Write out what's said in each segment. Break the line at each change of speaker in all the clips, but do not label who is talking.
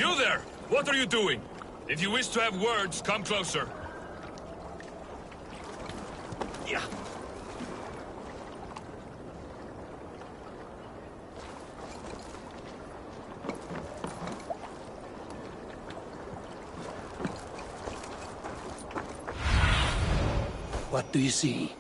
You there! What are you doing? If you wish to have words, come closer.
Yeah.
What do you see?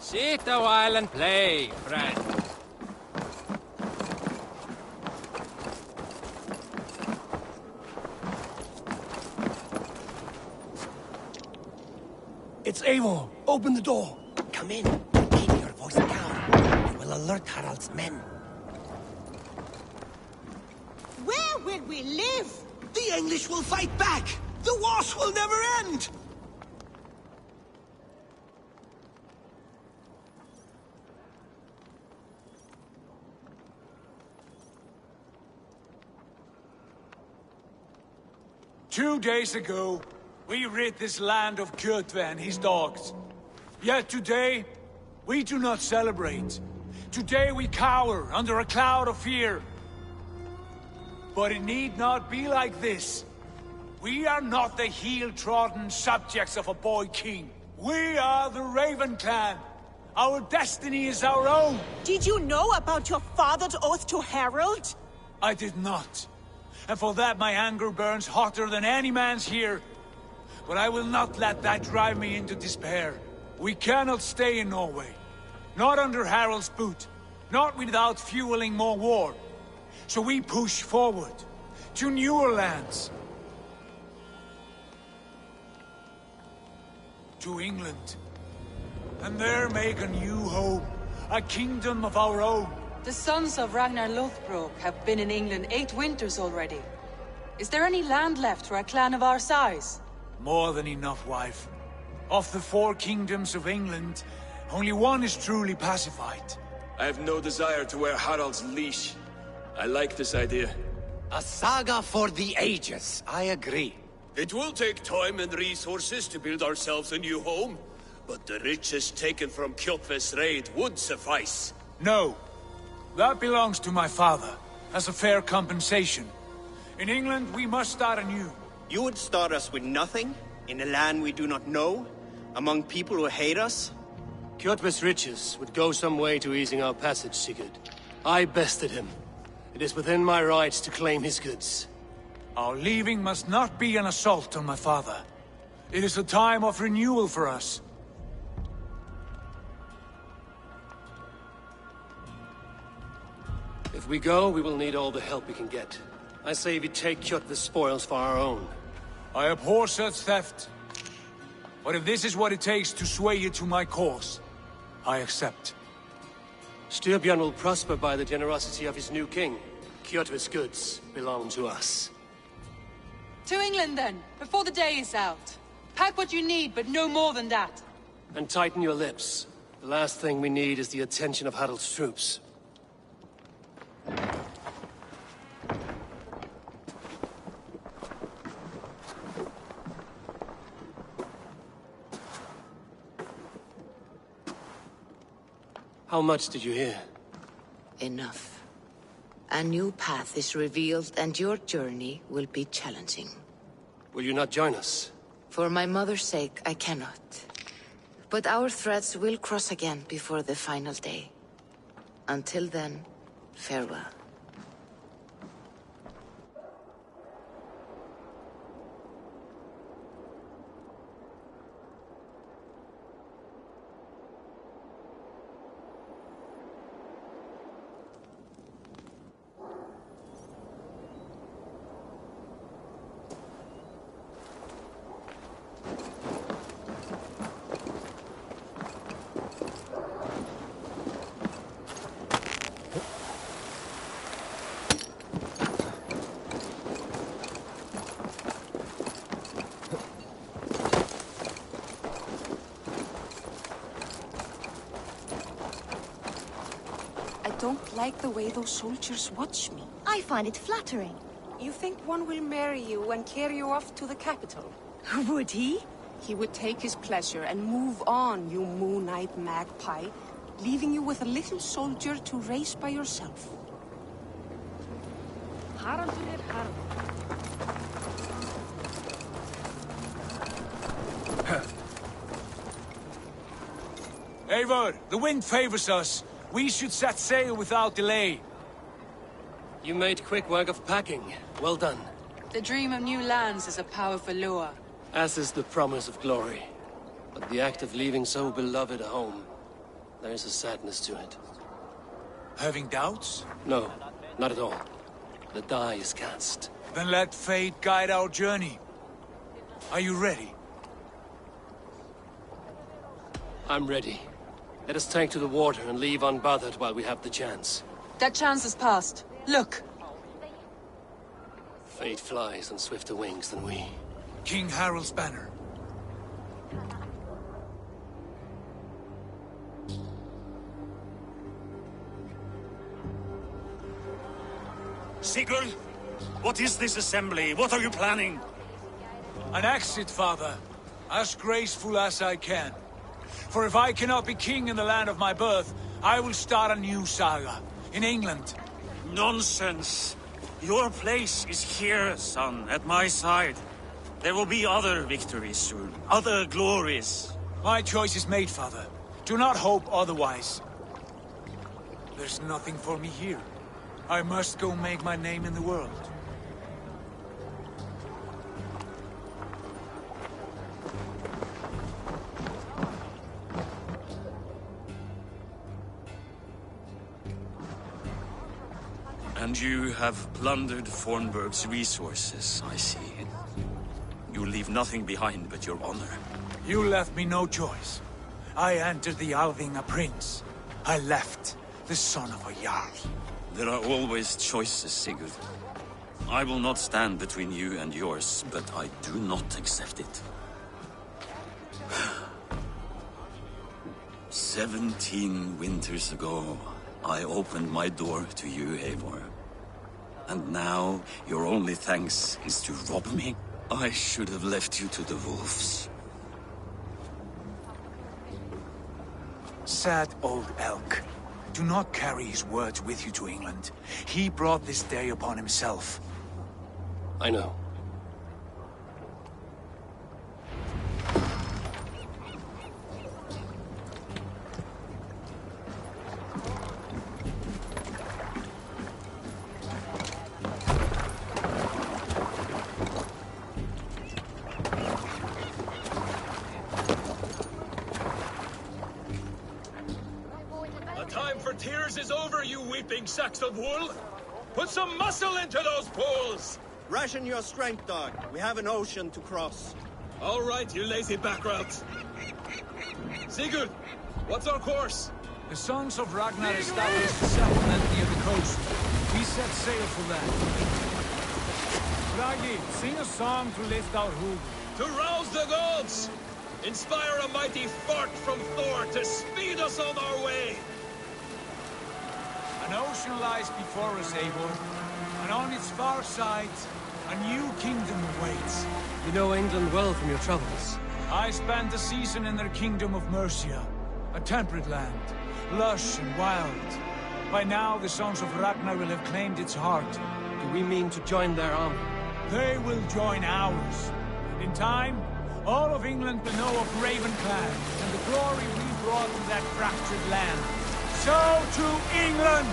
Sit a while and play, friend.
It's Eivor! Open the door!
Come in. Keep your voice down. You will alert Harald's men.
Where will we live?
The English will fight back! The wars will never end!
2 days ago, we rid this land of Kjotve and his dogs. Yet today, we do not celebrate. Today we cower under a cloud of fear. But it need not be like this. We are not the heel-trodden subjects of a boy king. We are the Raven clan. Our destiny is our own.
Did you know about your father's oath to Harald?
I did not. And for that my anger burns hotter than any man's here. But I will not let that drive me into despair. We cannot stay in Norway. Not under Harald's boot. Not without fueling more war. So we push forward. To newer lands. To England. And there make a new home. A kingdom of our own.
The sons of Ragnar Lothbrok have been in England 8 winters already. Is there any land left for a clan of our size?
More than enough, wife. Of the 4 kingdoms of England, only one is truly pacified.
I have no desire to wear Harald's leash. I like this idea.
A saga for the ages. I agree.
It will take time and resources to build ourselves a new home, but the riches taken from Kjotve's raid would suffice.
No. That belongs to my father, as a fair compensation. In England, we must start anew.
You would start us with nothing? In a land we do not know? Among people who hate us?
Kjotve's riches would go some way to easing our passage, Sigurd. I bested him. It is within my rights to claim his goods.
Our leaving must not be an assault on my father. It is a time of renewal for us.
If we go, we will need all the help we can get. I say we take Kjotve's spoils for our own.
I abhor such theft. But if this is what it takes to sway you to my cause, I accept.
Styrbjörn will prosper by the generosity of his new king. Kjotve's goods belong to us.
To England then, before the day is out. Pack what you need, but no more than that.
And tighten your lips. The last thing we need is the attention of Harald's troops. How much did you hear?
Enough. A new path is revealed, and your journey will be challenging.
Will you not join us?
For my mother's sake, I cannot. But our threads will cross again before the final day. Until then, farewell.
I don't like the way those soldiers watch me.
I find it flattering.
You think one will marry you and carry you off to the capital?
Would he?
He would take his pleasure and move on, you moon-eyed magpie, leaving you with a little soldier to raise by yourself.
Eivor, the wind favors us. We should set sail without delay.
You made quick work of packing. Well done.
The dream of new lands is a powerful lure.
As is the promise of glory. But the act of leaving so beloved a home, there is a sadness to it.
Having doubts?
No, not at all. The die is cast.
Then let fate guide our journey. Are you ready?
I'm ready. Let us take to the water and leave unbothered while we have the chance.
That chance is past. Look!
Fate flies on swifter wings than we.
King Harald's banner.
Sigurd, what is this assembly? What are you planning?
An exit, father. As graceful as I can. For if I cannot be king in the land of my birth, I will start a new saga. In England.
Nonsense. Your place is here, son, at my side. There will be other victories soon. Other glories.
My choice is made, father. Do not hope otherwise. There's nothing for me here. I must go make my name in the world.
And you have plundered Fornburg's resources, I see. You leave nothing behind but your honor.
You left me no choice. I entered the Alving a prince. I left the son of a Jarl.
There are always choices, Sigurd. I will not stand between you and yours, but I do not accept it. 17 winters ago, I opened my door to you, Eivor. And now, your only thanks is to rob me? I should have left you to the wolves.
Sad old elk. Do not carry his words with you to England. He brought this day upon himself.
I know.
Tears is over, you weeping sacks of wool! Put some muscle into those poles!
Ration your strength, dog. We have an ocean to cross.
All right, you lazy backroutes. Sigurd, what's our course?
The sons of Ragnar established a settlement near the coast. We set sail for that. Bragi, sing a song to lift our hood.
To rouse the gods! Inspire a mighty fart from Thor to speed us on our way!
An ocean lies before us, Eivor, and on its far side, a new kingdom awaits.
You know England well from your travels.
I spent a season in their kingdom of Mercia, a temperate land, lush and wild. By now, the sons of Ragnar will have claimed its heart.
Do we mean to join their army?
They will join ours. And in time, all of England will know of Ravenclan and the glory we brought to that fractured land. So to England,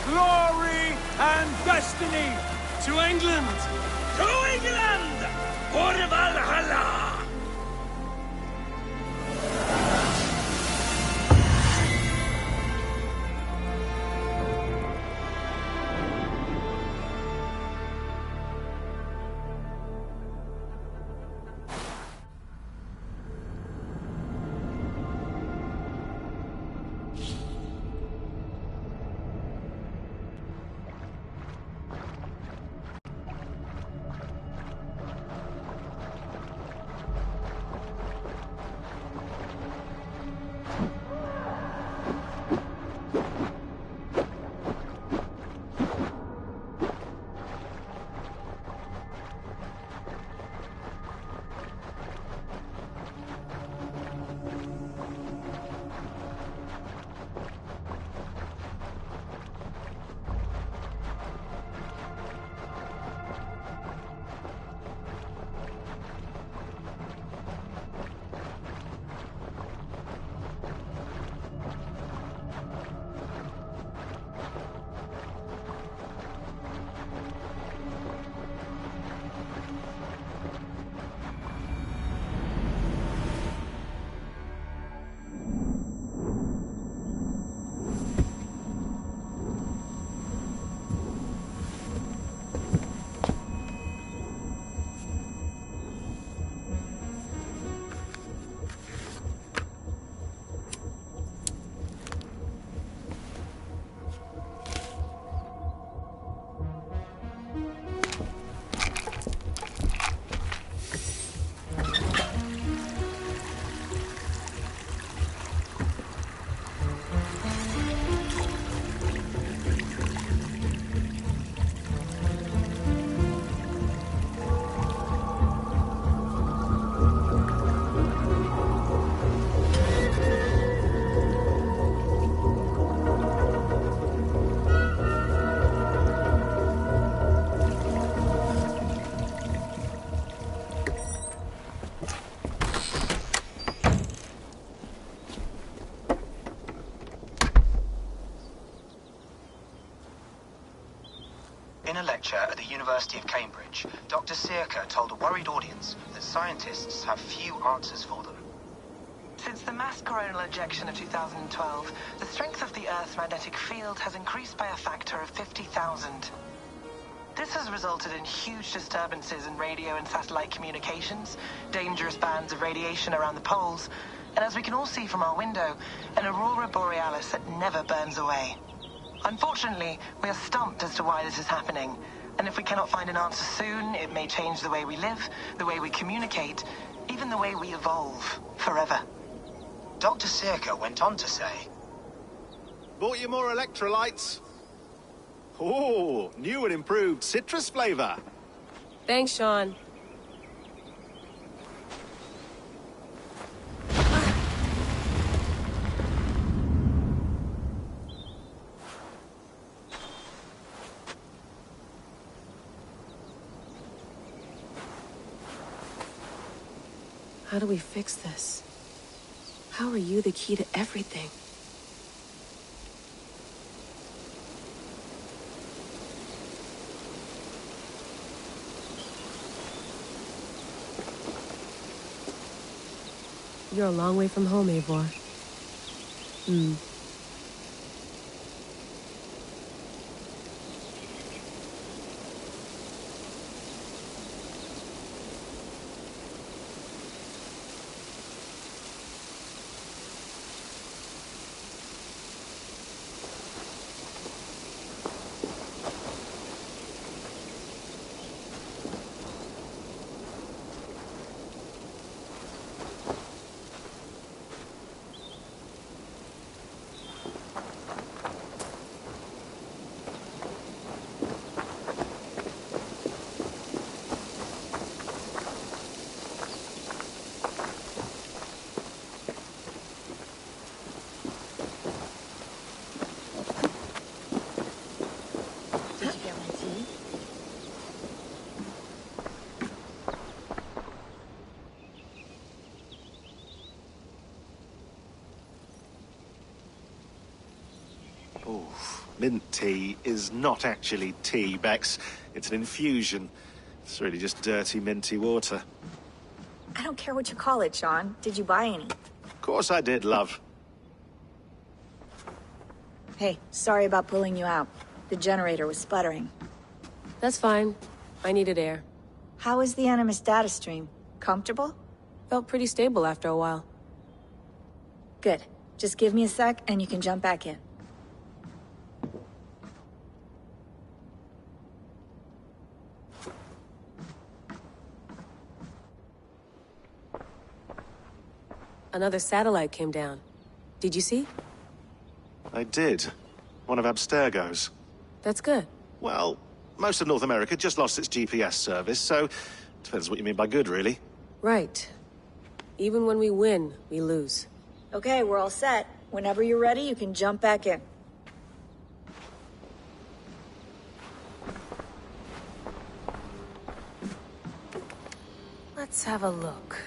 glory and destiny!
To England!
To England! For Valhalla!
In a lecture at the University of Cambridge, Dr. Circa told a worried audience that scientists have few answers for them.
Since the mass coronal ejection of 2012, the strength of the Earth's magnetic field has increased by a factor of 50,000. This has resulted in huge disturbances in radio and satellite communications, dangerous bands of radiation around the poles, and as we can all see from our window, an aurora borealis that never burns away. Unfortunately, we are stumped as to why this is happening, and if we cannot find an answer soon, it may change the way we live, the way we communicate, even the way we evolve, forever.
Dr. Circa went on to say,
"Bought you more electrolytes? Oh, new and improved citrus flavor."
Thanks, Sean. How do we fix this? How are you the key to everything? You're a long way from home, Eivor.
Mint tea is not actually tea, Bex. It's an infusion. It's really just dirty, minty water.
I don't care what you call it, Sean. Did you buy any?
Of course I did, love.
Hey, sorry about pulling you out. The generator was sputtering.
That's fine. I needed air.
How is the Animus data stream? Comfortable?
Felt pretty stable after a while.
Good. Just give me a sec and you can jump back in.
Another satellite came down. Did you see?
I did. One of Abstergo's.
That's good.
Well, most of North America just lost its GPS service, so depends what you mean by good, really.
Right. Even when we win, we lose.
Okay, we're all set. Whenever you're ready, you can jump back in.
Let's have a look.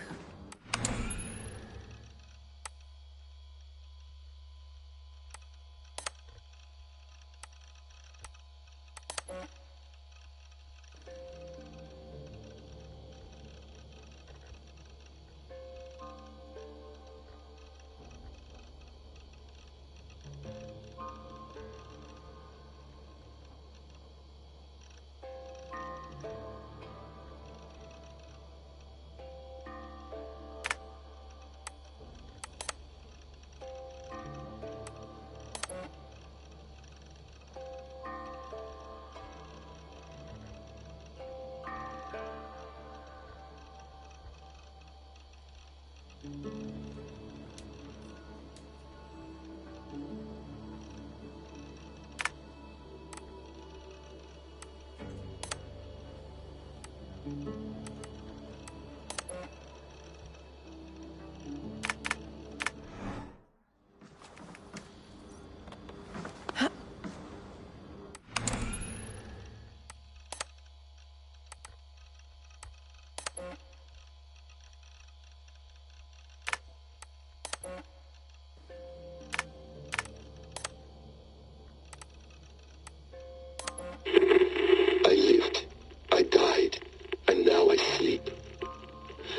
I lived, I died, and now I sleep.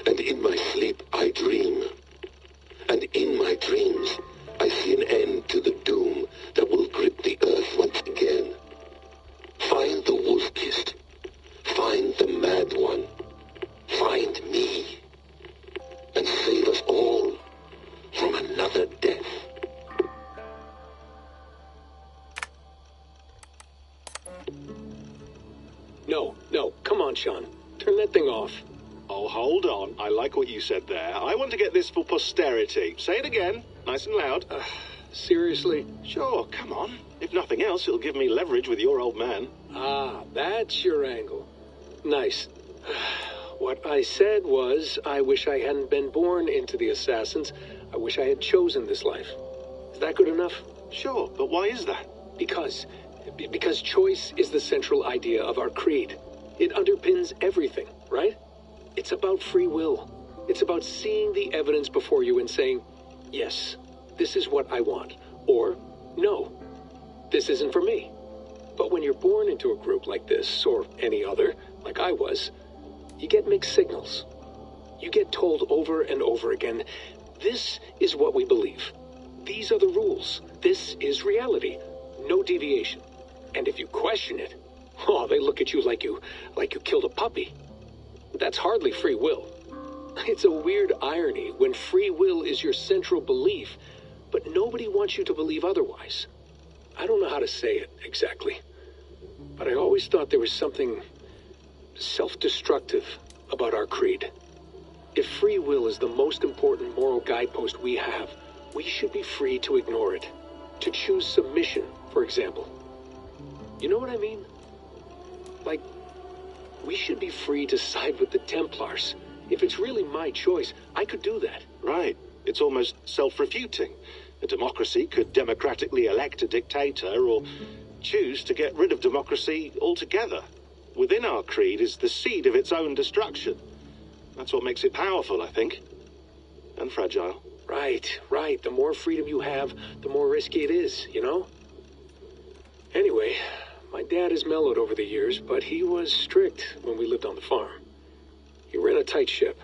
And in my sleep I dream. And in my dreams I see an end to the doom that will grip the earth once again. Find the wolf-kissed. Find the mad one. Find me. And save us all from another death.
No, come on, Sean. Turn that thing off.
Oh, hold on. I like what you said there. I want to get this for posterity. Say it again, nice and loud.
Seriously?
Sure, come on. If nothing else, it'll give me leverage with your old man.
Ah, that's your angle. Nice. What I said was, I wish I hadn't been born into the Assassins. I wish I had chosen this life. Is that good enough?
Sure, but why is that?
Because choice is the central idea of our creed. It underpins everything, right? It's about free will. It's about seeing the evidence before you and saying, yes, this is what I want. Or, no, this isn't for me. But when you're born into a group like this, or any other, like I was, you get mixed signals. You get told over and over again, this is what we believe. These are the rules. This is reality. No deviation. And if you question it, oh, they look at you like you killed a puppy. That's hardly free will. It's a weird irony when free will is your central belief, but nobody wants you to believe otherwise. I don't know how to say it exactly, but I always thought there was something self-destructive about our creed. If free will is the most important moral guidepost we have, we should be free to ignore it. To choose submission, for example. You know what I mean? Like, we should be free to side with the Templars. If it's really my choice, I could do that.
Right. It's almost self-refuting. A democracy could democratically elect a dictator or choose to get rid of democracy altogether. Within our creed is the seed of its own destruction. That's what makes it powerful, I think. And fragile.
Right. The more freedom you have, the more risky it is, you know? Anyway, my dad has mellowed over the years, but he was strict when we lived on the farm. He ran a tight ship.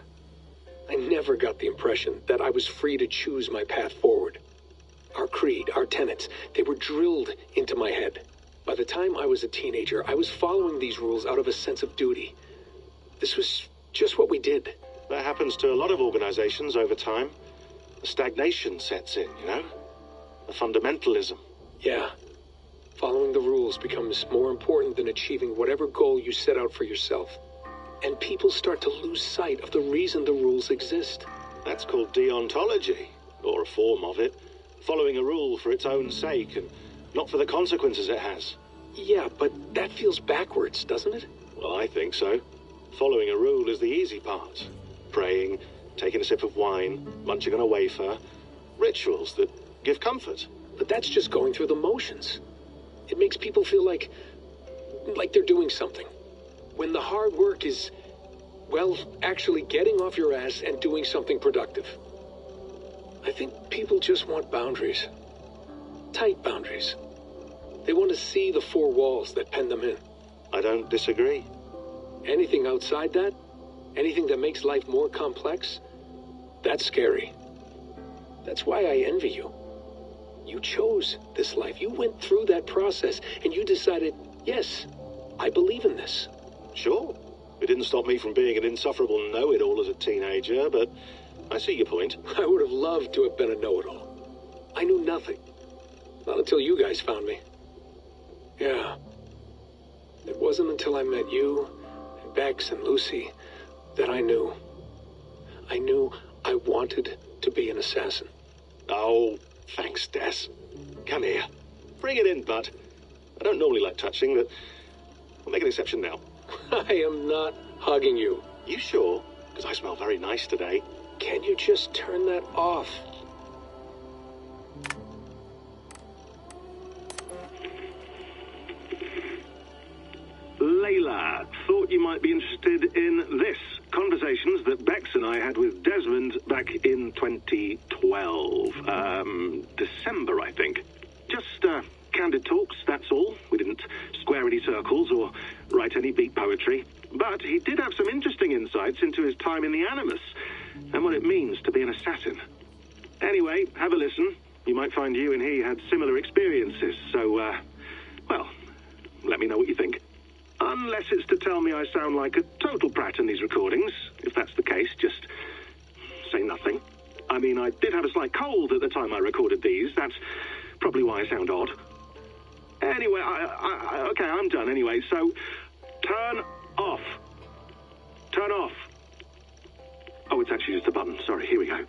I never got the impression that I was free to choose my path forward. Our creed, our tenets, they were drilled into my head. By the time I was a teenager, I was following these rules out of a sense of duty. This was just what we did.
That happens to a lot of organizations over time. The stagnation sets in, you know? The fundamentalism.
Yeah. Following the rules becomes more important than achieving whatever goal you set out for yourself. And people start to lose sight of the reason the rules exist.
That's called deontology, or a form of it. Following a rule for its own sake, and not for the consequences it has.
Yeah, but that feels backwards, doesn't it?
Well, I think so. Following a rule is the easy part. Praying, taking a sip of wine, munching on a wafer. Rituals that give comfort.
But that's just going through the motions. It makes people feel like they're doing something. When the hard work is, well, actually getting off your ass and doing something productive. I think people just want boundaries. Tight boundaries. They want to see the four walls that pen them in.
I don't disagree.
Anything outside that, anything that makes life more complex, that's scary. That's why I envy you. You chose this life. You went through that process, and you decided, yes, I believe in this.
Sure. It didn't stop me from being an insufferable know-it-all as a teenager, but I see your point.
I would have loved to have been a know-it-all. I knew nothing. Not until you guys found me. Yeah. It wasn't until I met you, and Bex and Lucy, that I knew. I knew I wanted to be an assassin.
Oh, thanks, Des. Come here. Bring it in, bud. I don't normally like touching, but I'll make an exception now.
I am not hugging you.
You sure? Because I smell very nice today.
Can you just turn that off?
Layla, thought you might be interested in this. Conversations that Bex and I had with Desmond back in 2012. December, I think. Just, candid talks, that's all. We didn't square any circles or write any beat poetry. But he did have some interesting insights into his time in the Animus and what it means to be an assassin. Anyway, have a listen. You might find you and he had similar experiences, so, well, let me know what you think. Unless it's to tell me I sound like a total brat in these recordings. If that's the case, just say nothing. I mean, I did have a slight cold at the time I recorded these. That's probably why I sound odd. Anyway, okay, I'm done anyway, so turn off. Turn off. Oh, it's actually just a button. Sorry, here we go.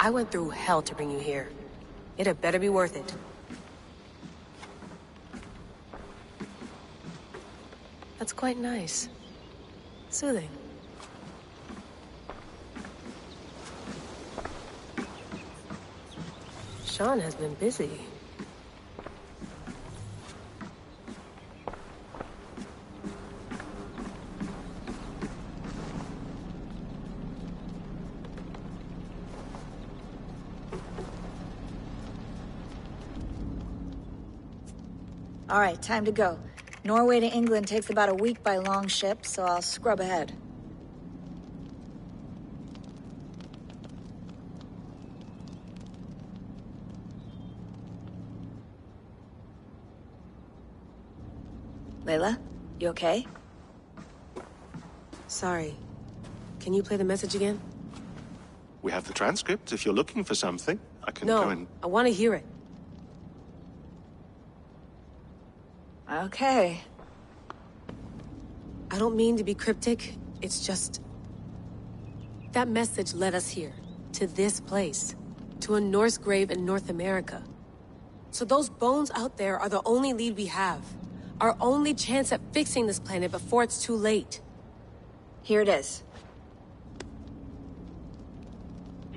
I went through hell to bring you here. It had better be worth it. That's quite nice. Soothing. Sean has been busy.
All right, time to go. Norway to England takes about a week by long ship, so I'll scrub ahead. Layla, you okay?
Sorry. Can you play the message again?
We have the transcript. If you're looking for something, I can
No,
go and...
I want to hear it.
Okay.
I don't mean to be cryptic, it's just... That message led us here, to this place, to a Norse grave in North America. So those bones out there are the only lead we have. Our only chance at fixing this planet before it's too late.
Here it is.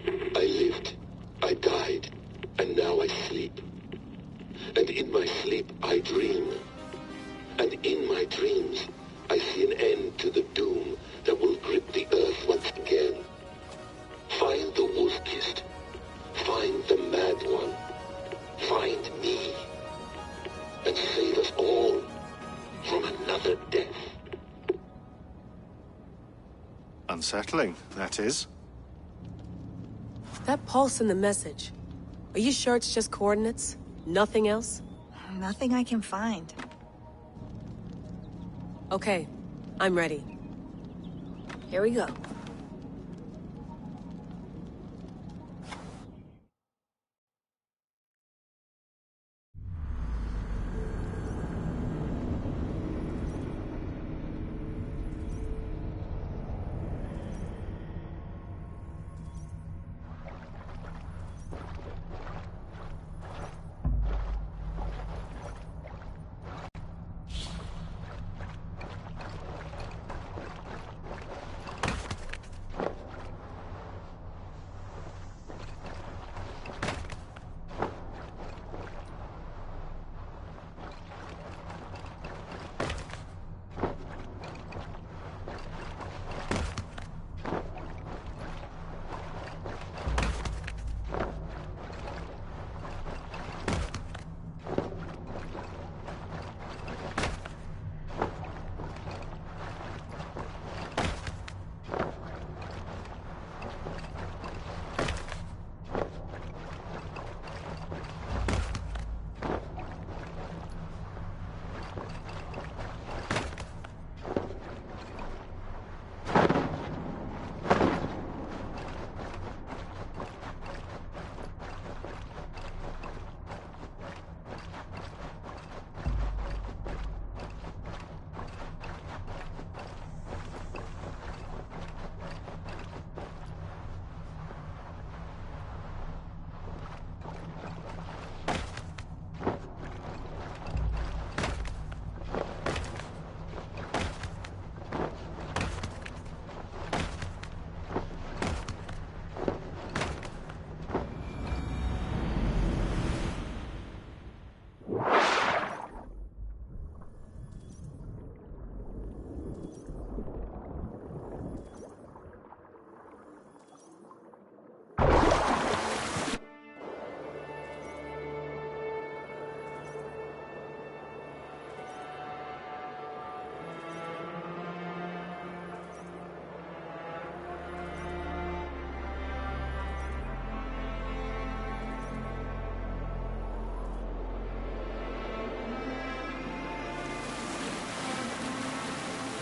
I lived, I died, and now I sleep. And in my sleep I dream. And in my dreams, I see an end to the doom that will grip the earth once again. Find the wolf-kissed. Find the mad one. Find me. And save us all from another death.
Unsettling, that is.
That pulse in the message. Are you sure it's just coordinates? Nothing else?
Nothing I can find.
Okay, I'm ready.
Here we go.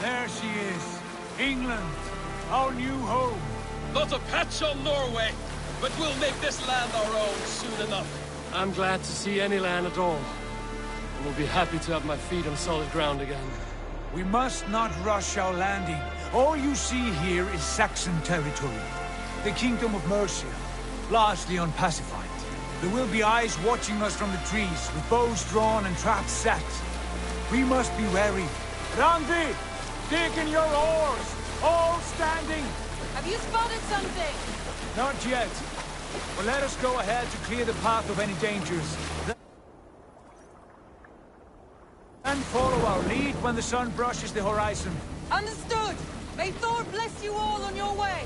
There she is. England, our new home.
Not a patch on Norway, but we'll make this land our own soon enough.
I'm glad to see any land at all. And will be happy to have my feet on solid ground again.
We must not rush our landing. All you see here is Saxon territory. The Kingdom of Mercia. largely unpacified. There will be eyes watching us from the trees, with bows drawn and traps set. We must be wary. Randi! Dig in your oars! All standing!
Have you spotted something?
Not yet. But let us go ahead to clear the path of any dangers. And follow our lead when the sun brushes the horizon.
Understood! May Thor bless you all on your way!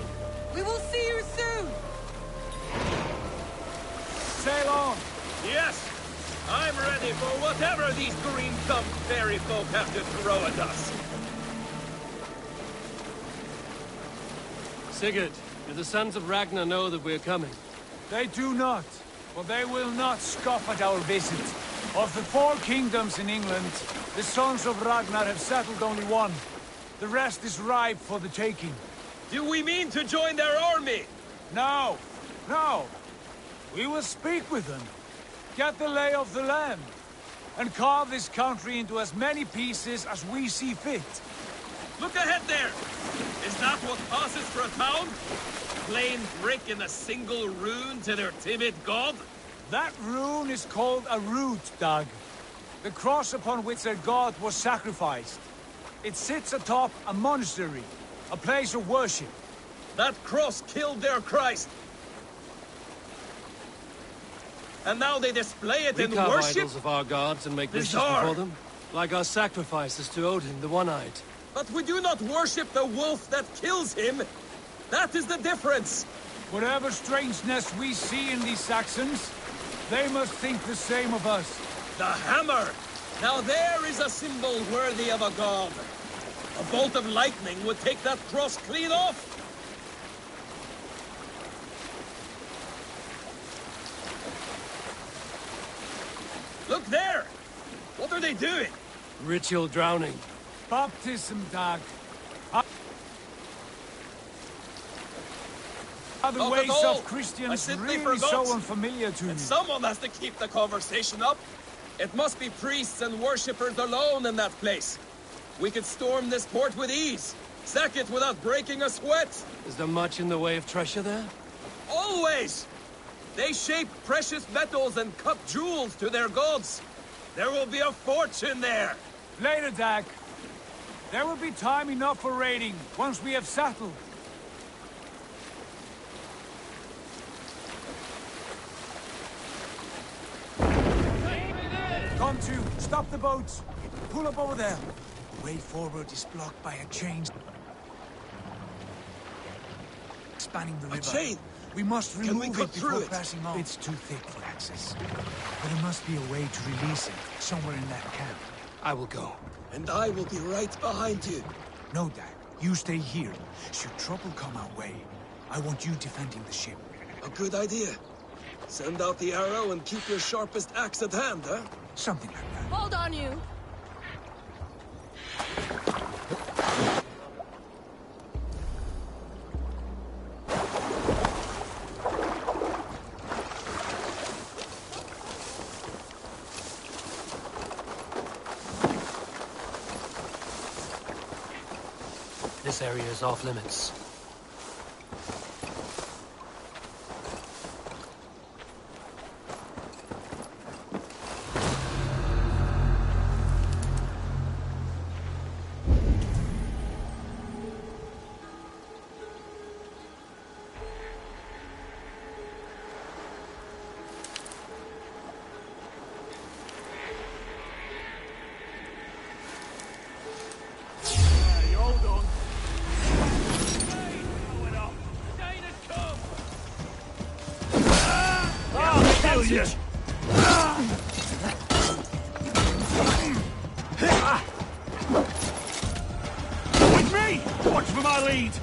We will see you soon!
Sail on!
Yes! I'm ready for whatever these green-thumbed fairy folk have to throw at us.
Sigurd, do the sons of Ragnar know that we're coming?
They do not, but they will not scoff at our visit. Of the 4 kingdoms in England, the sons of Ragnar have settled only one. The rest is ripe for the taking.
Do we mean to join their army?
No, no. We will speak with them, get the lay of the land, and carve this country into as many pieces as we see fit.
Look ahead there! Is that what passes for a town? Plain brick in a single rune to their timid god?
That rune is called a root, Dag. The cross upon which their god was sacrificed. It sits atop a monastery, a place of worship.
That cross killed their Christ! And now they display it in
we carve
worship?
Idols of our gods and make wishes
Bizarre.
before them, like our sacrifices to Odin, the One-Eyed.
But we do not worship the wolf that kills him! That is the difference!
Whatever strangeness we see in these Saxons, they must think the same of us.
The hammer! Now there is a symbol worthy of a god. A bolt of lightning would take that cross clean off! Look there! What are they doing?
Ritual drowning.
Baptism, Dag. Are the
Not
ways
at all.
of Christians
I simply
really
forgot.
so unfamiliar to me?
And someone has to keep the conversation up. It must be priests and worshippers alone in that place. We could storm this port with ease. Sack it without breaking a sweat.
Is there much in the way of treasure there?
Always! They shape precious metals and cut jewels to their gods. There will be a fortune there.
Later, Dag. There will be time enough for raiding, once we have settled. Come to, stop the boats. Pull up over there. The way forward is blocked by a chain spanning the river.
A chain?
We must
Can we
remove
cut
it before
through it?
pressing on. It's too thick for access. But there must be a way to release it, somewhere in that camp.
I will go.
And I will be right behind you.
No, Dag. You stay here. Should trouble come our way, I want you defending the ship.
A good idea. Send out the arrow and keep your sharpest axe at hand, huh?
Something like that.
Hold on, you!
This area is off limits.
Yes. With me! Watch for my lead!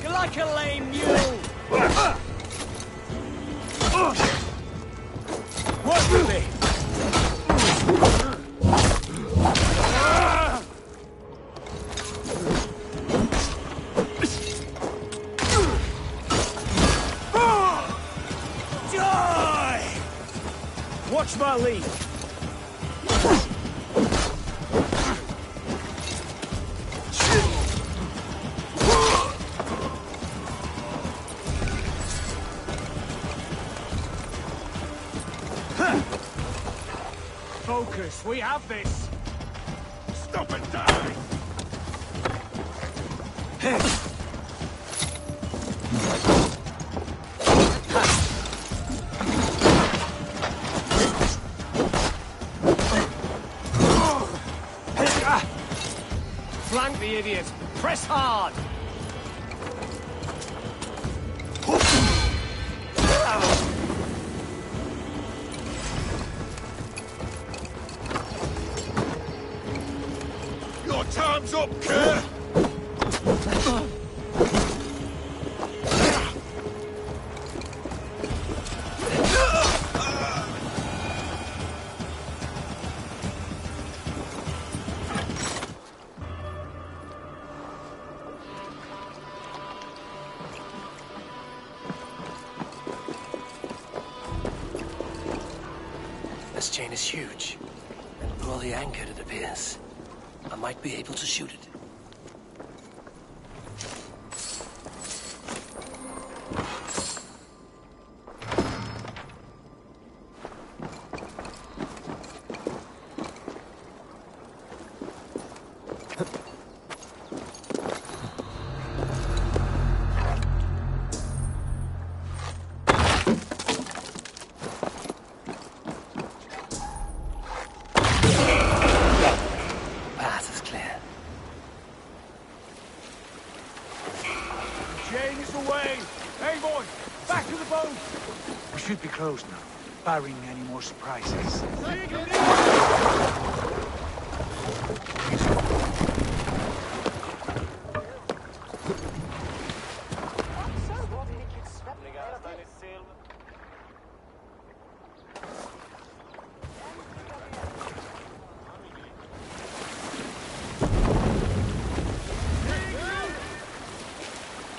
You're like a lame mule!
What will they?
Watch my lead!
focus. We have this. Stop and die!
Flank the idiot! Press hard!
Your time's up, Kerr!
This chain is huge, and poorly anchored it appears. I might be able to shoot it. Path is clear.
Jane is away! Hey, boy! Back to the boat! We should be close now, barring any more surprises.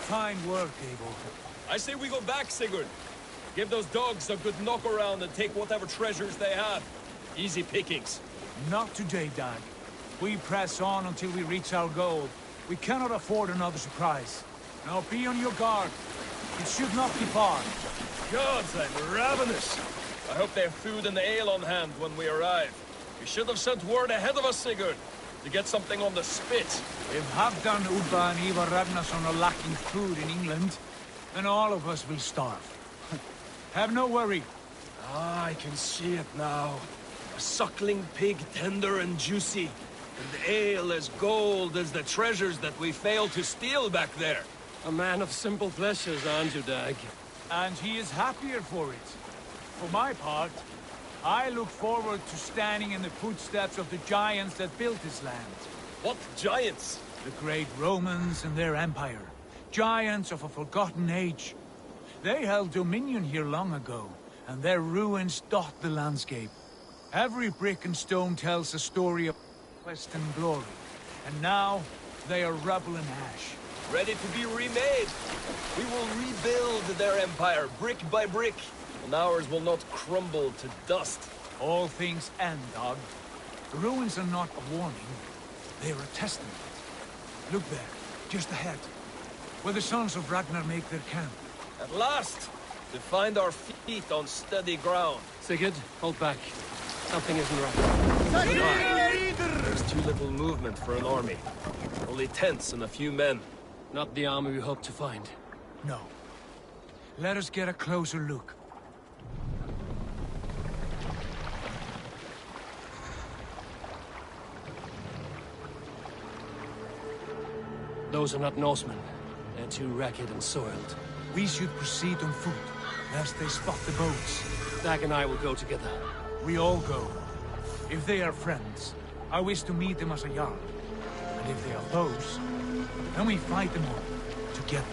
Fine work, Abel.
I say we go back, Sigurd. Give those dogs a good knock around and take whatever treasures they have. Easy pickings.
Not today, Dag. We press on until we reach our goal. We cannot afford another surprise. Now be on your guard. It should not be far.
Gods, I'm ravenous. I hope they have food and ale on hand when we arrive. You should have sent word ahead of us, Sigurd, to get something on the spit.
If Halfdan, Udva and Ivar Ragnarsson are lacking food in England, then all of us will starve. Have no worry.
Ah, I can see it now. A suckling pig, tender and juicy. And ale as gold as the treasures that we failed to steal back there.
A man of simple pleasures, aren't you, Dag?
And he is happier for it. For my part, I look forward to standing in the footsteps of the giants that built this land.
What giants?
The great Romans and their empire. Giants of a forgotten age. They held dominion here long ago, and their ruins dot the landscape. Every brick and stone tells a story of quest and glory. And now, they are rubble and ash.
Ready to be remade. We will rebuild their empire, brick by brick. And ours will not crumble to dust.
All things end, Dog. The ruins are not a warning. They are a testament. Look there, just ahead. Where the sons of Ragnar make their camp.
At last! To find our feet on steady ground.
Sigurd, hold back. Something isn't right.
There's too little movement for an army. Only tents and a few men.
Not the army we hoped to find.
No. Let us get a closer look.
Those are not Norsemen. They're too ragged and soiled.
We should proceed on foot, lest they spot the boats.
Dag and I will go together.
We all go. If they are friends, I wish to meet them as a Jarl. And if they are foes, then we fight them all, together.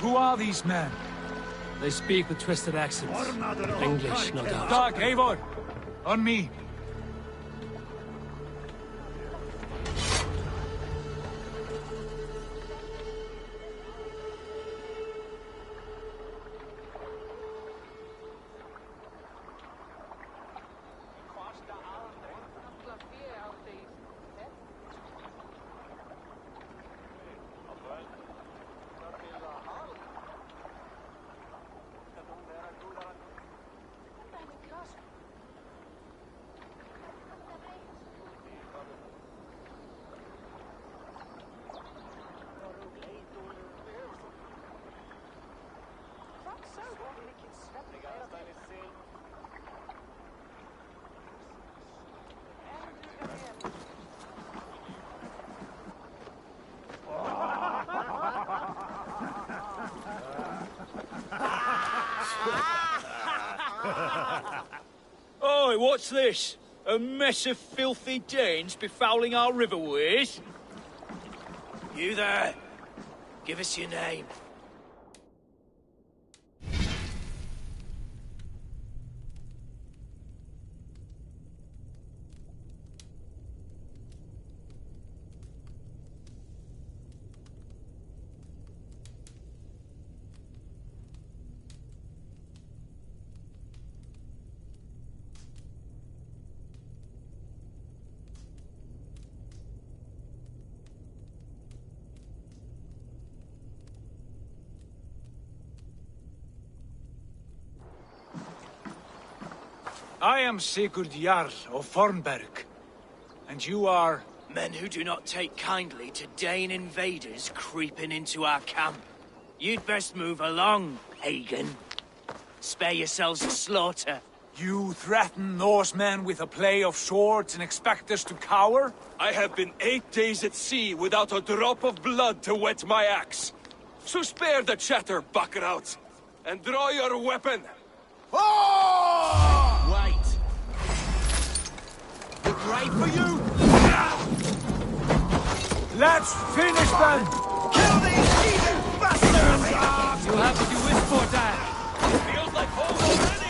Who are these men?
They speak with twisted accents. English, no doubt.
Dag, Eivor! On me!
Oi, what's this? A mess of filthy Danes befouling our riverways?
You there! Give us your name.
I am Sigurd Jarl of Fornberg. And you are...
Men who do not take kindly to Dane invaders creeping into our camp. You'd best move along, Hagen. Spare yourselves a slaughter.
You threaten Norsemen with a play of swords and expect us to cower?
I have been 8 days at sea without a drop of blood to wet my axe. So spare the chatter, buckerouts, and draw your weapon.
Oh! Wait. Look right for you!
Let's finish them!
Kill these heathen bastards!
You'll have what you wish for, Dad.
It feels like home already!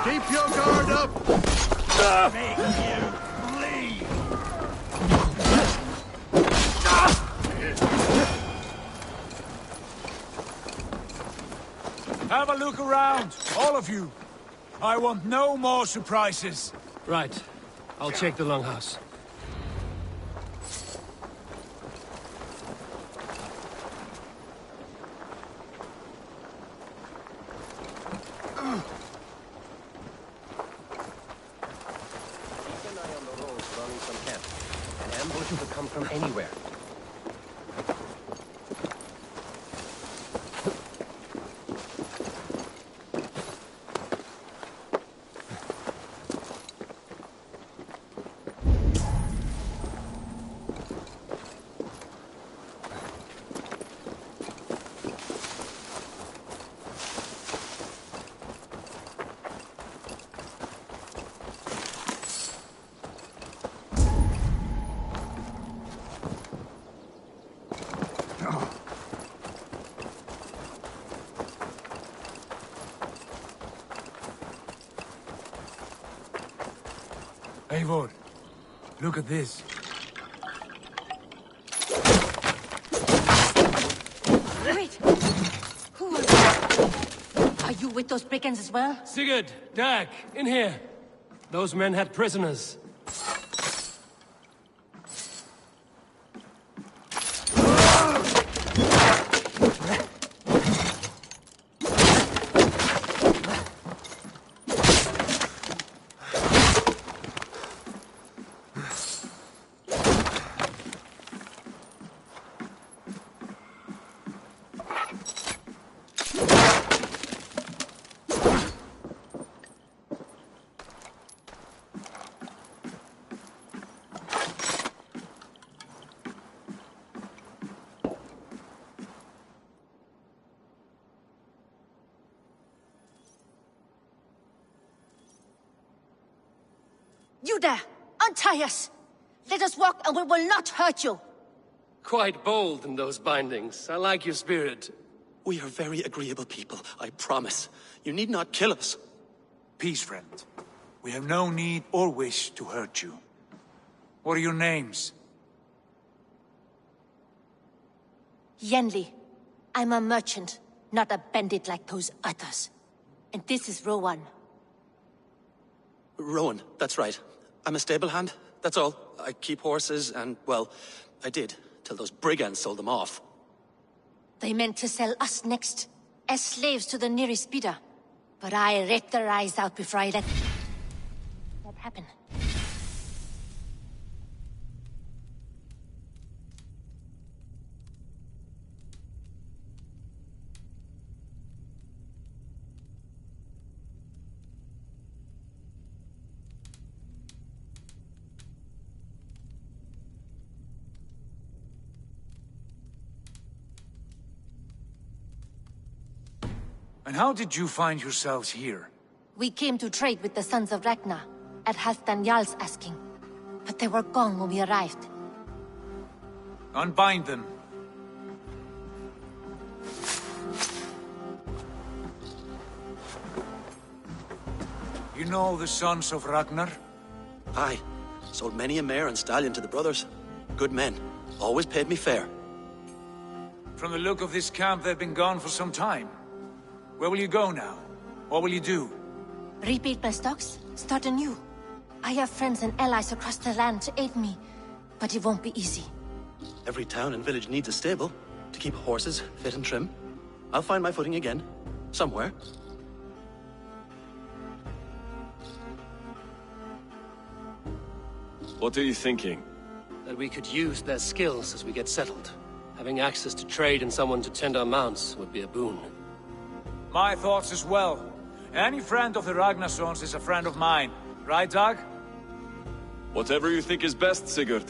Keep your guard up!
Make you bleed!
Have a look around, all of you. I want no more surprises.
Right. I'll check the longhouse.
Could come from anywhere.
Eivor, look at this.
Wait! Who are you with those brigands as well?
Sigurd, Dag, in here. Those men had prisoners.
You there! Untie us! Let us walk and we will not hurt you!
Quite bold in those bindings. I like your spirit.
We are very agreeable people, I promise. You need not kill us.
Peace, friend. We have no need or wish to hurt you. What are your names?
Yenli. I'm a merchant, not a bandit like those others. And this is Rowan.
Rowan, that's right. I'm a stable hand, that's all. I keep horses and, well, I did, till those brigands sold them off.
They meant to sell us next, as slaves to the nearest bidder. But I ripped their eyes out before I let that happen.
And how did you find yourselves here?
We came to trade with the Sons of Ragnar, at Halfdan Jarl's asking. But they were gone when we arrived.
Unbind them. You know the Sons of Ragnar?
Aye. Sold many a mare and stallion to the brothers. Good men. Always paid me fair.
From the look of this camp, they've been gone for some time. Where will you go now? What will you do?
Rebuild my stocks, start anew. I have friends and allies across the land to aid me, but it won't be easy.
Every town and village needs a stable to keep horses fit and trim. I'll find my footing again. Somewhere.
What are you thinking?
That we could use their skills as we get settled. Having access to trade and someone to tend our mounts would be a boon.
My thoughts as well. Any friend of the Ragnarsons is a friend of mine. Right, Dag?
Whatever you think is best, Sigurd.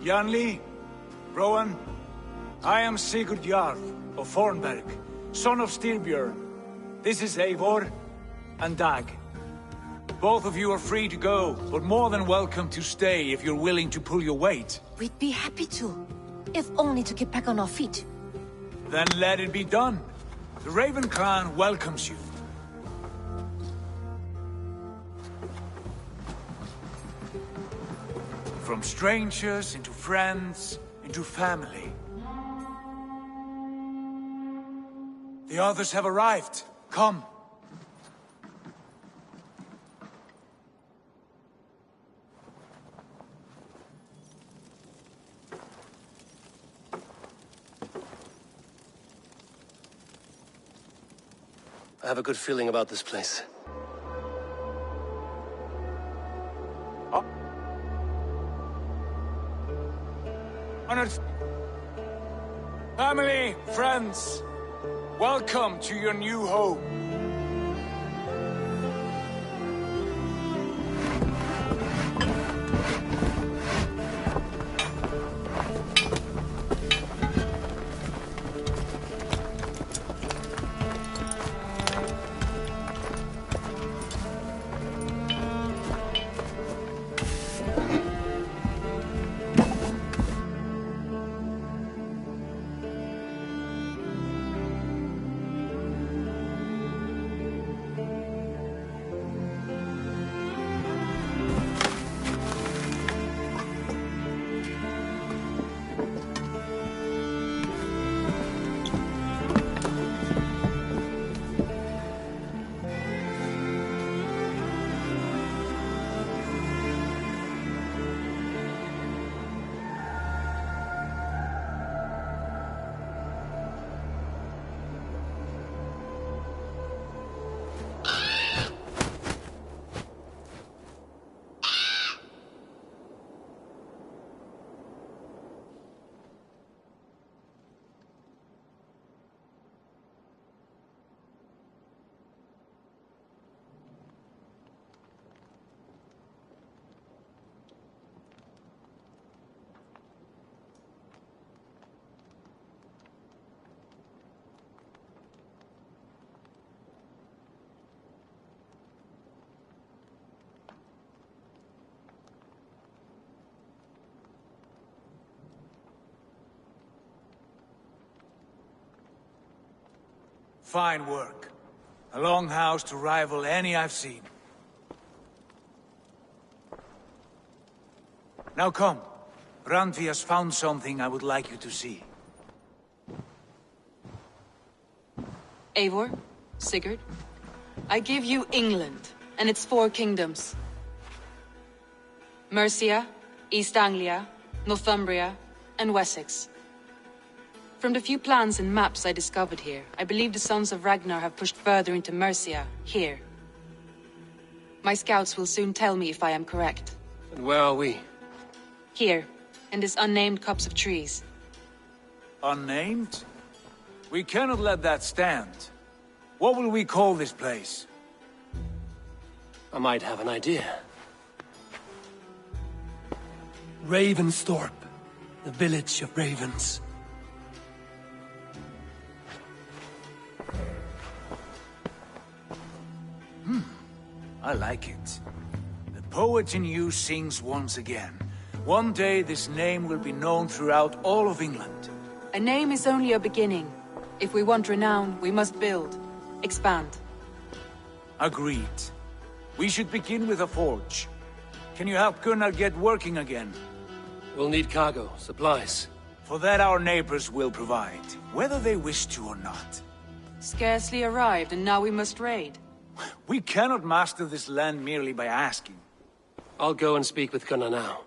Janli, Rowan, I am Sigurd Jarl of Fornberg, son of Styrbjörn. This is Eivor and Dag. Both of you are free to go, but more than welcome to stay if you're willing to pull your weight.
We'd be happy to, if only to get back on our feet.
Then let it be done. The Raven Clan welcomes you. From strangers into friends, into family. The others have arrived. Come.
I have a good feeling about this place.
Honored family, friends, welcome to your new home. Fine work. A longhouse to rival any I've seen. Now come. Randvi has found something I would like you to see.
Eivor, Sigurd, I give you England and its 4 kingdoms. Mercia, East Anglia, Northumbria, and Wessex. From the few plans and maps I discovered here, I believe the Sons of Ragnar have pushed further into Mercia, here. My scouts will soon tell me if I am correct.
And where are we?
Here, in this unnamed copse of trees.
Unnamed? We cannot let that stand. What will we call this place?
I might have an idea. Ravensthorpe, the village of ravens.
I like it. The poet in you sings once again. One day this name will be known throughout all of England.
A name is only a beginning. If we want renown, we must build. Expand.
Agreed. We should begin with a forge. Can you help Gunnar get working again?
We'll need cargo, supplies.
For that our neighbors will provide, whether they wish to or not.
Scarcely arrived, and now we must raid.
We cannot master this land merely by asking.
I'll go and speak with Gunnar now.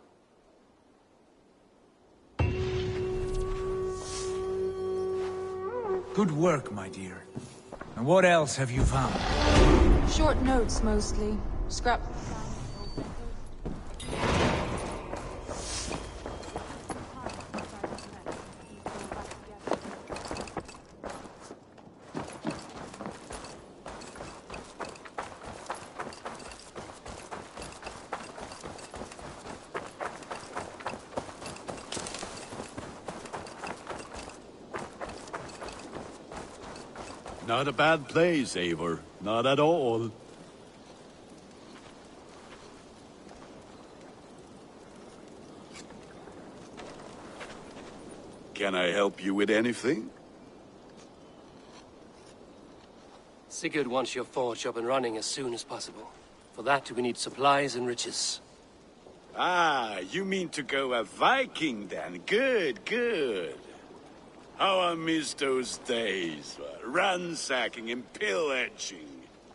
Good work, my dear. And what else have you found?
Short notes, mostly. Scrap...
Not a bad place, Eivor. Not at all. Can I help you with anything?
Sigurd wants your forge up and running as soon as possible. For that, we need supplies and riches.
Ah, you mean to go a Viking then? Good, good. How I miss those days. Ransacking and pillaging.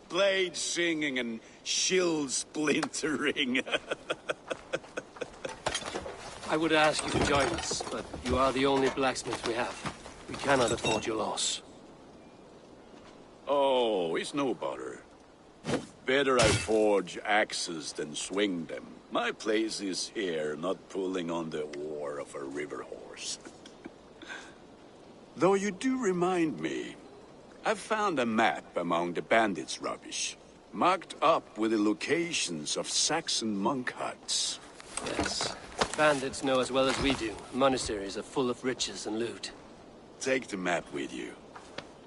Blade singing and shield splintering.
I would ask you to join us, but you are the only blacksmith we have. We cannot afford your loss.
Oh, it's no bother. Better I forge axes than swing them. My place is here, not pulling on the oar of a river horse. Though you do remind me, I've found a map among the bandits' rubbish, marked up with the locations of Saxon monk huts.
Yes, bandits know as well as we do. Monasteries are full of riches and loot.
Take the map with you,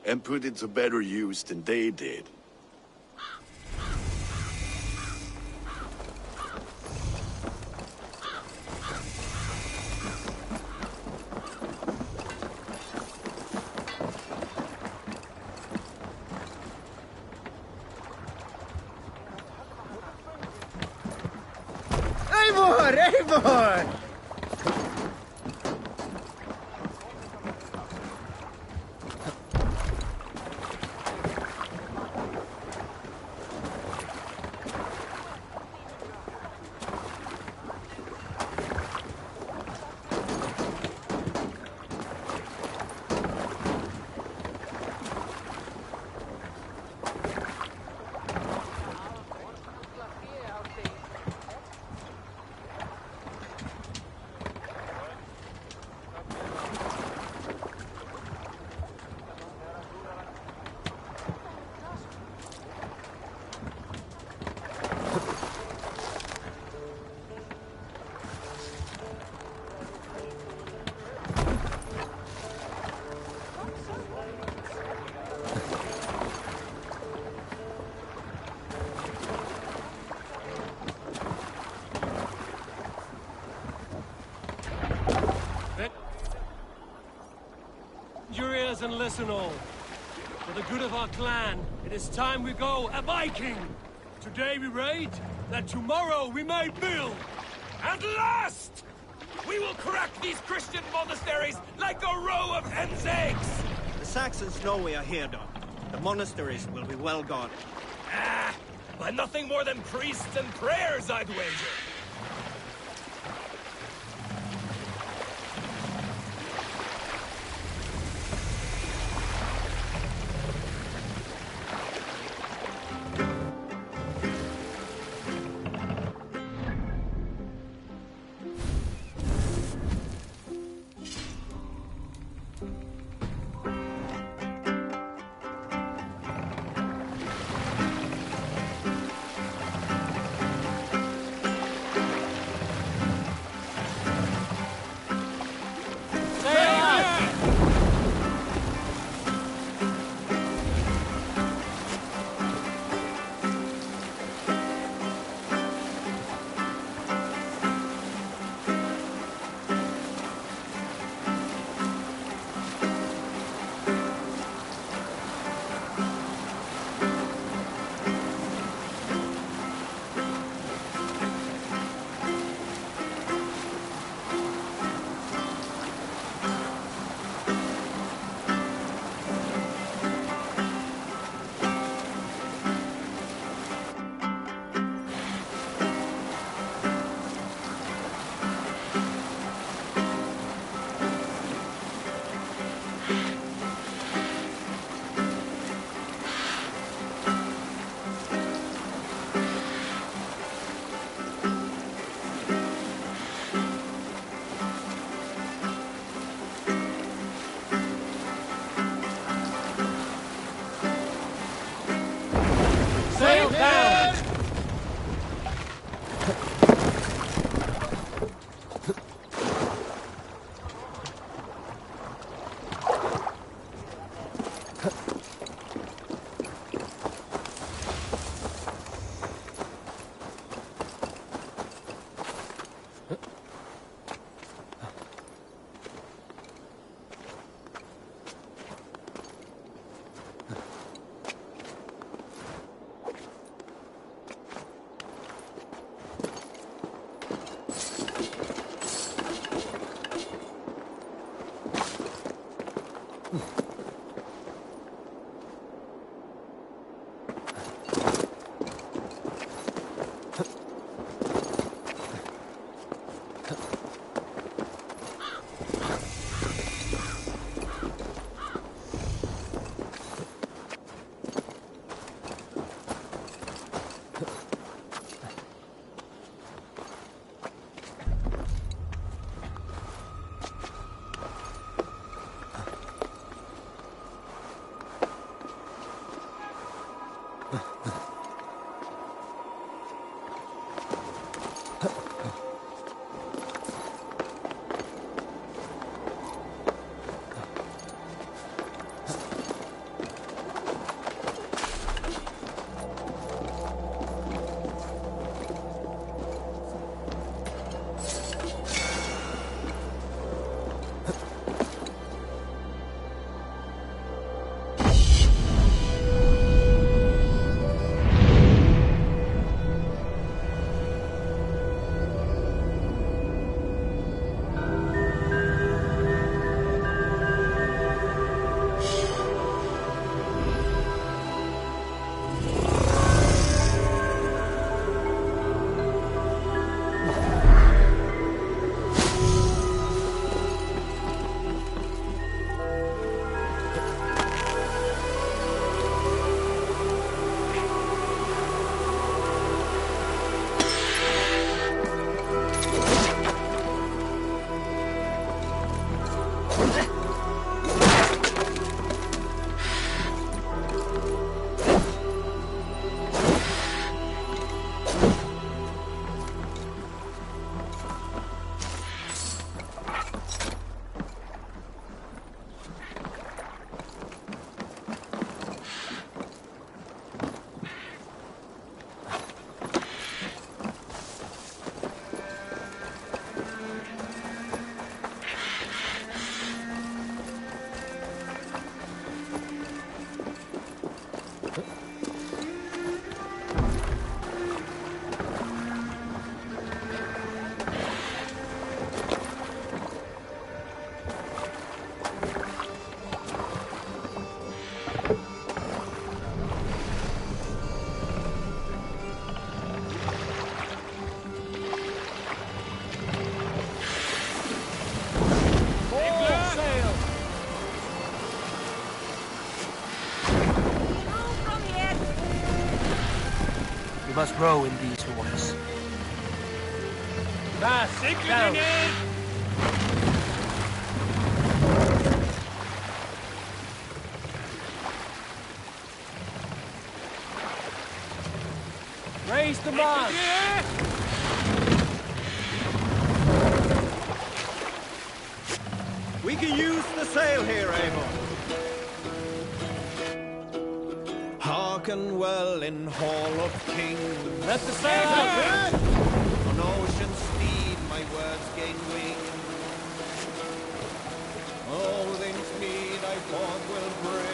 and put it to better use than they did.
Eivor!
Your ears and listen all. For the good of our clan, it is time we go a Viking! Today we raid, that tomorrow we may build!
At last! We will crack these Christian monasteries like a row of hen's eggs!
The Saxons know we are here, Don. The monasteries will be well guarded.
Ah, by nothing more than priests and prayers, I'd wager.
Sail down! We must row in these waters. Down. Raise the mast!
We can use the sail here, Avon. Hearken well in Hall of Kings.
Let the sail out!
On ocean speed, my words gain wing. All things meet, I thought will bring.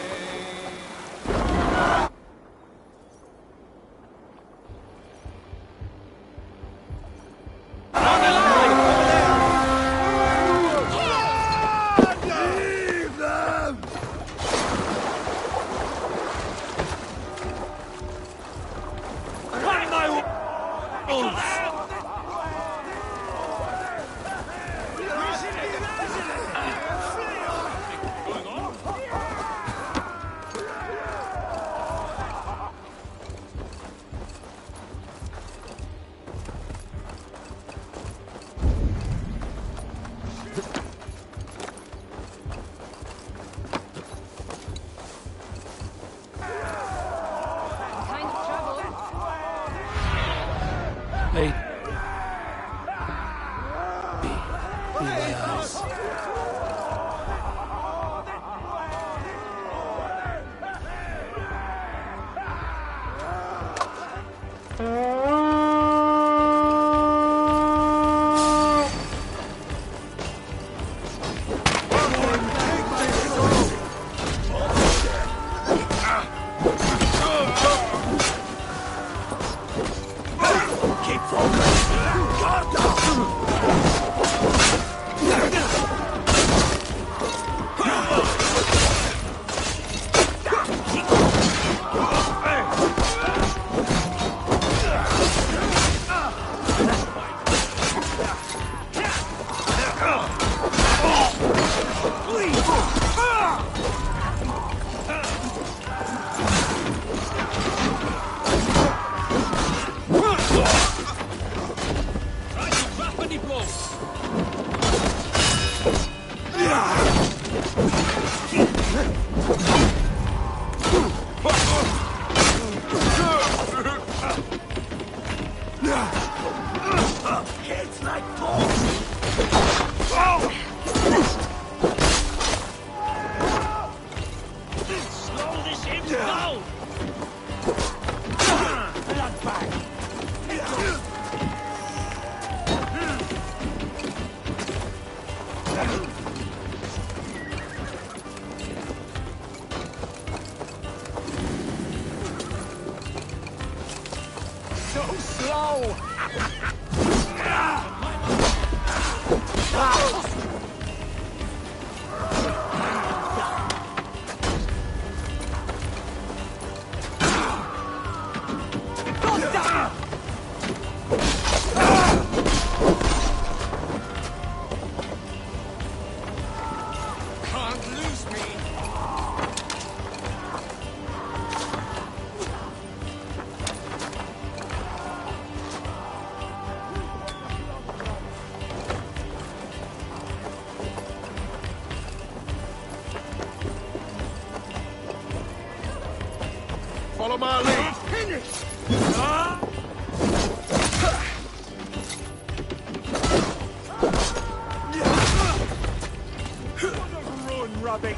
May be my eyes.
It's like
Slow this him down! Blood bag!
so slow!
Can't lose me!
Follow my lead!
Run, Robbie!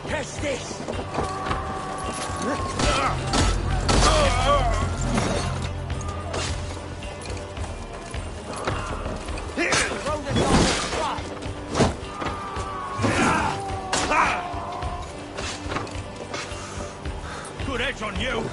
Catch this!
Good edge on you.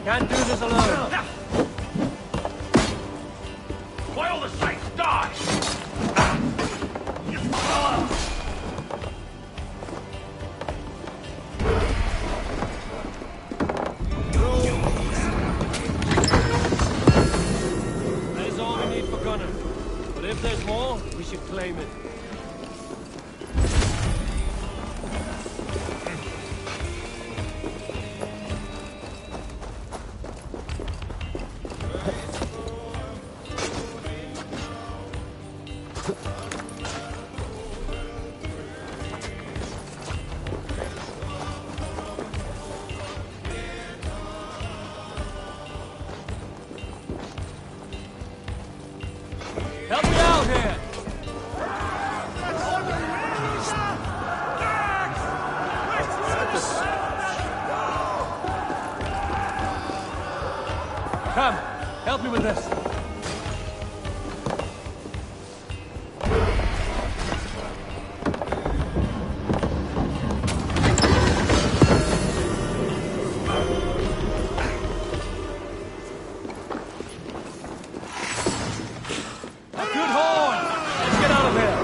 Can't do this alone. Why all the saints die?
There's all we need for Gunner. But if there's more, we should claim it.
Help me out here! Come, help me with this. Good horn! Let's get out of here!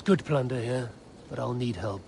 Good plunder here, but I'll need help.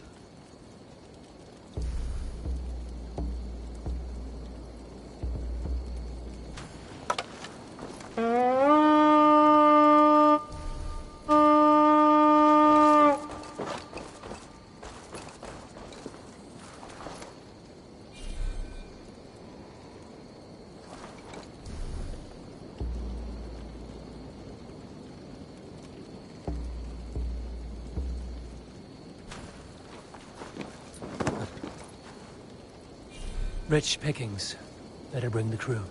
Rich pickings. Better bring the crew.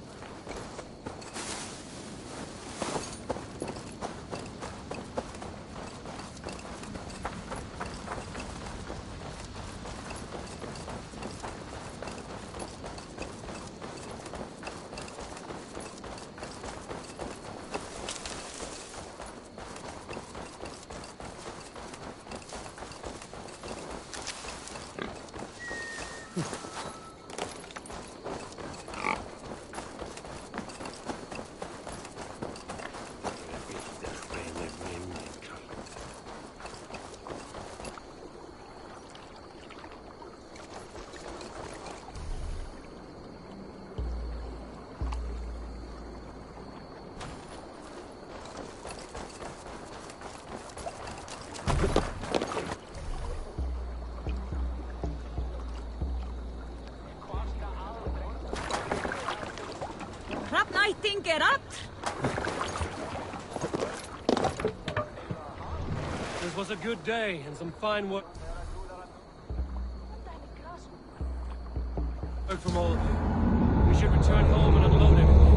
Get up!
This was a good day and some fine work from all of you. We should return home and unload everything.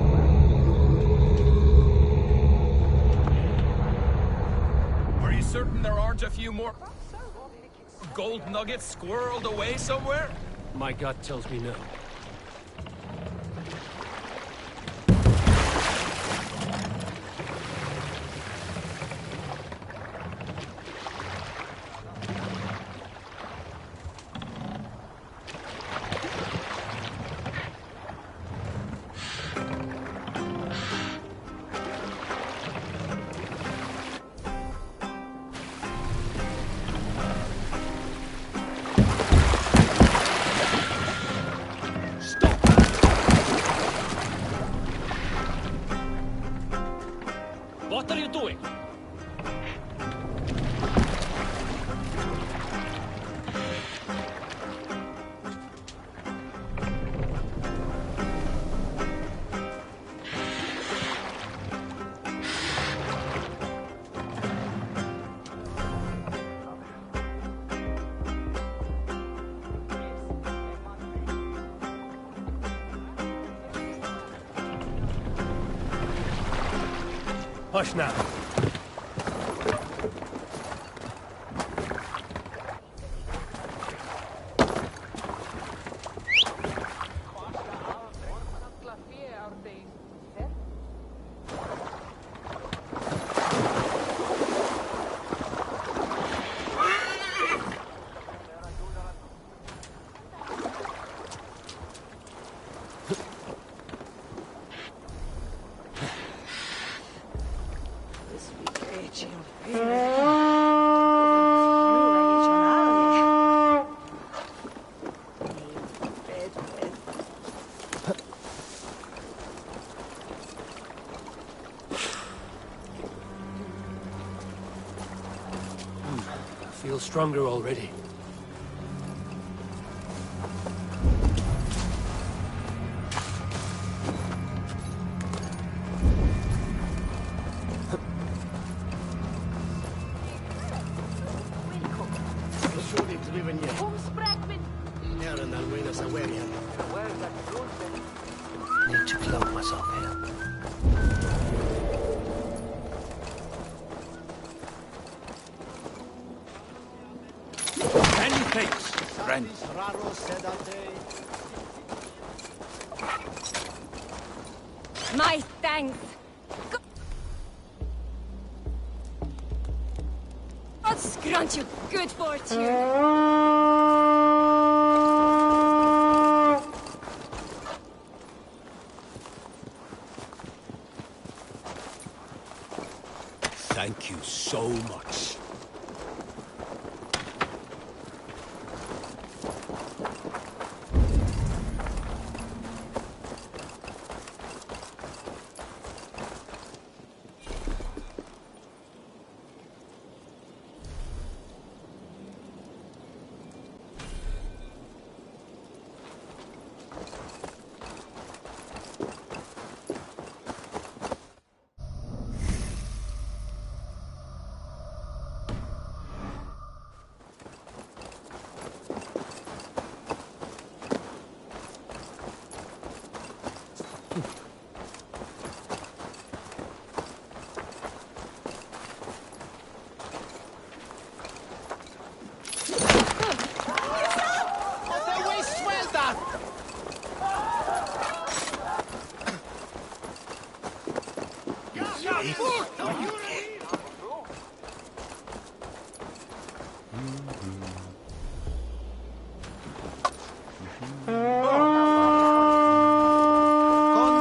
Are you certain there aren't a few more gold nuggets squirreled away somewhere?
My gut tells me no.
What are you doing?
Hush now. Feel stronger already. Need to cloak myself here.
Many thanks, friend.
My thanks. God's grant you good fortune.
Thank you so much.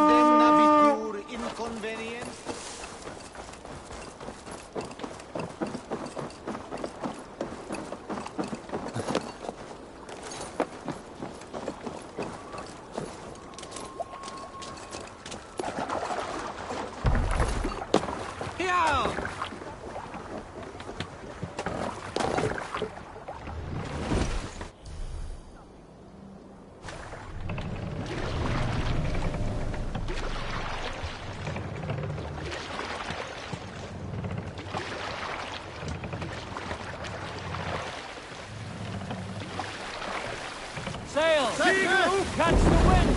Condemnabitur inconvenience.
Sail! Catch the wind!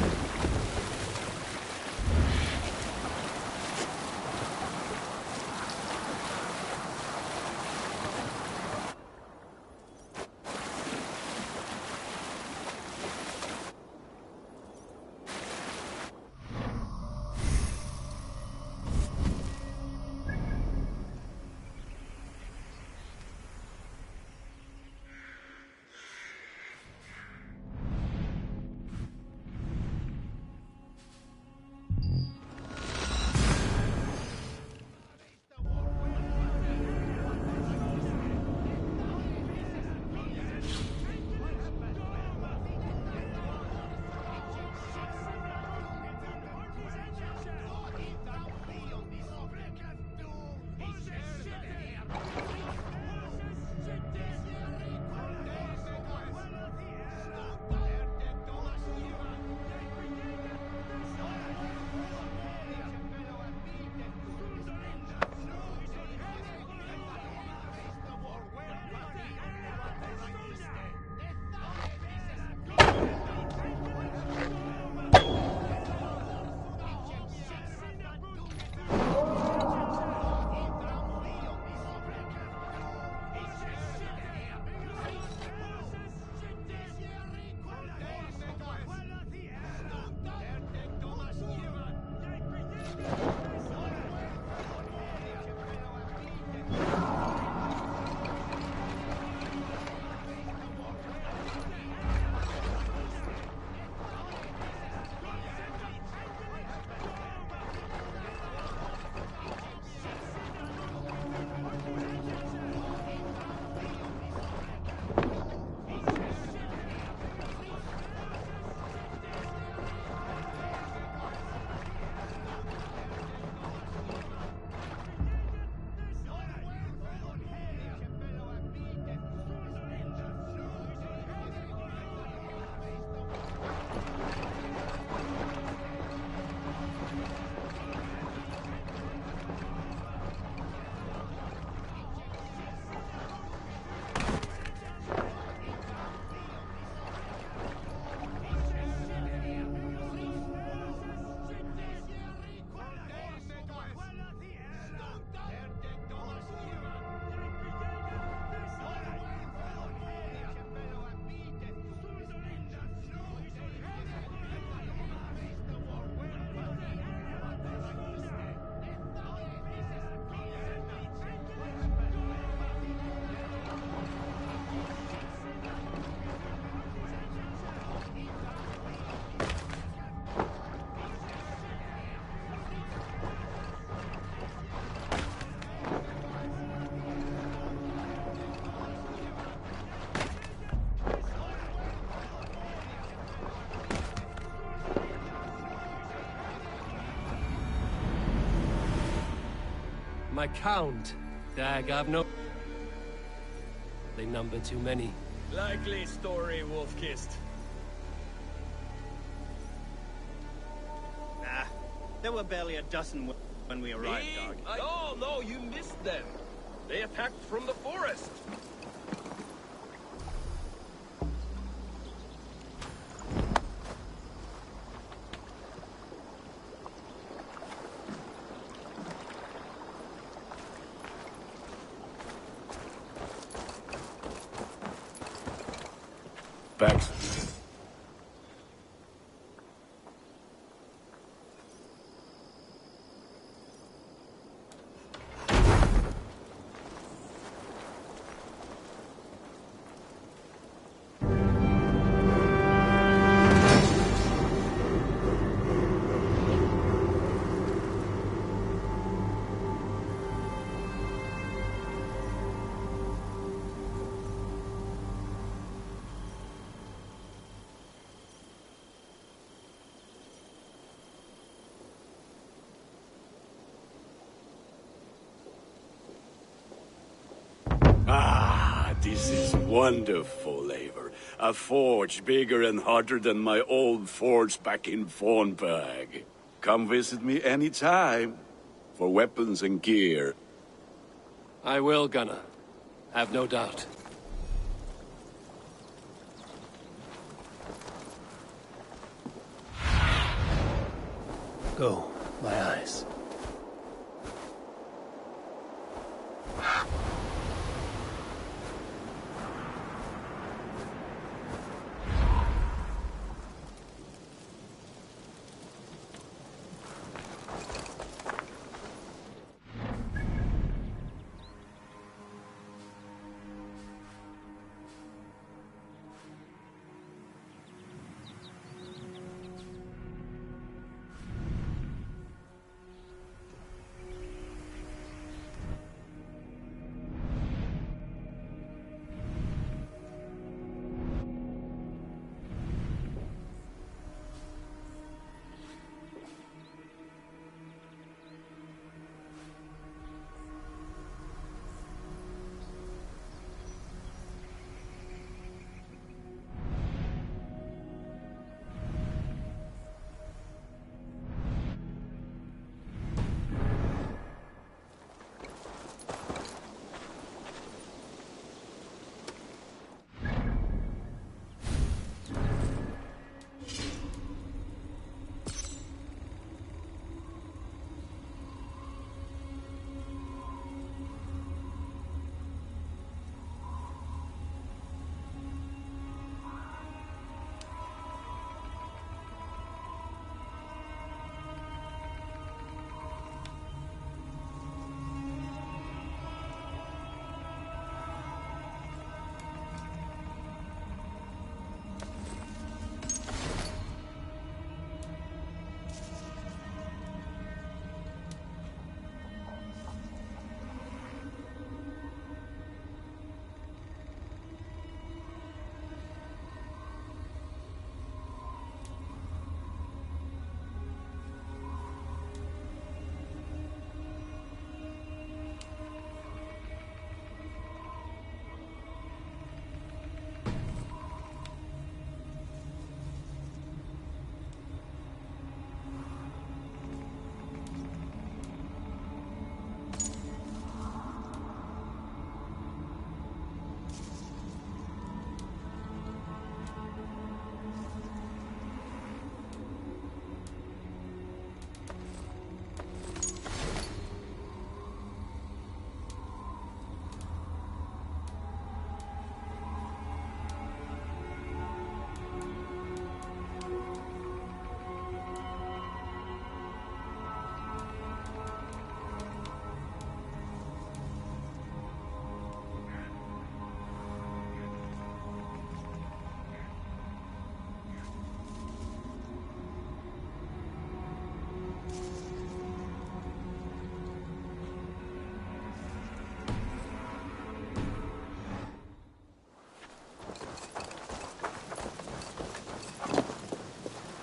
My count. Dag, I've no... They number too many.
Likely story, Wolf-Kissed.
Nah, there were barely a dozen when we arrived, Dog.
No, you missed them. They attacked from the forest.
Back. Ah, this is wonderful, Eivor. A forge bigger and harder than my old forge back in Vornberg. Come visit me anytime. For weapons and gear.
I will, Gunnar. Have no doubt. Go, my eyes.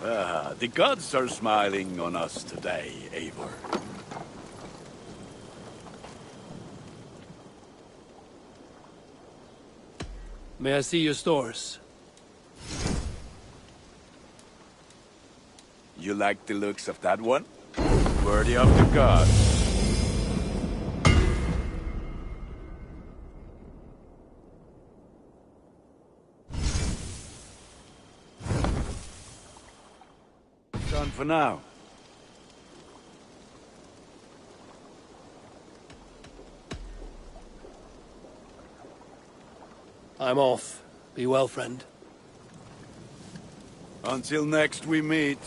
Ah, the gods are smiling on us today, Eivor.
May I see your stores?
You like the looks of that one? Worthy of the gods. Done for now.
I'm off. Be well, friend.
Until next we meet.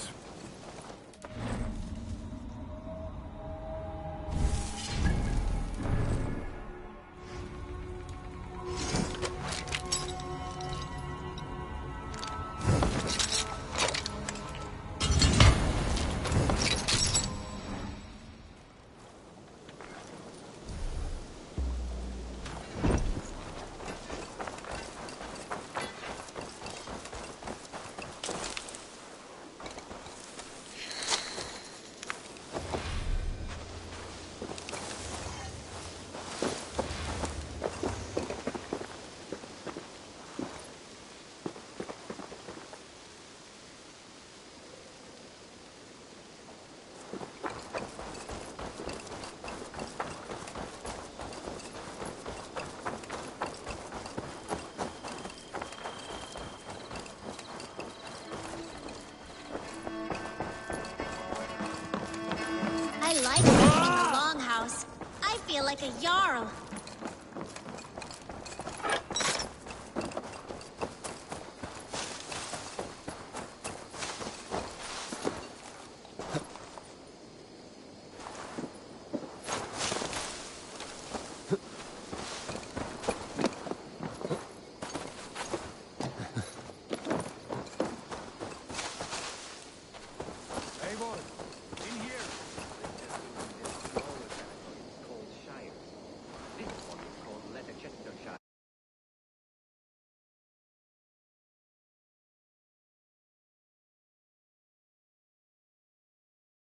I like living in the longhouse. I feel like a jarl.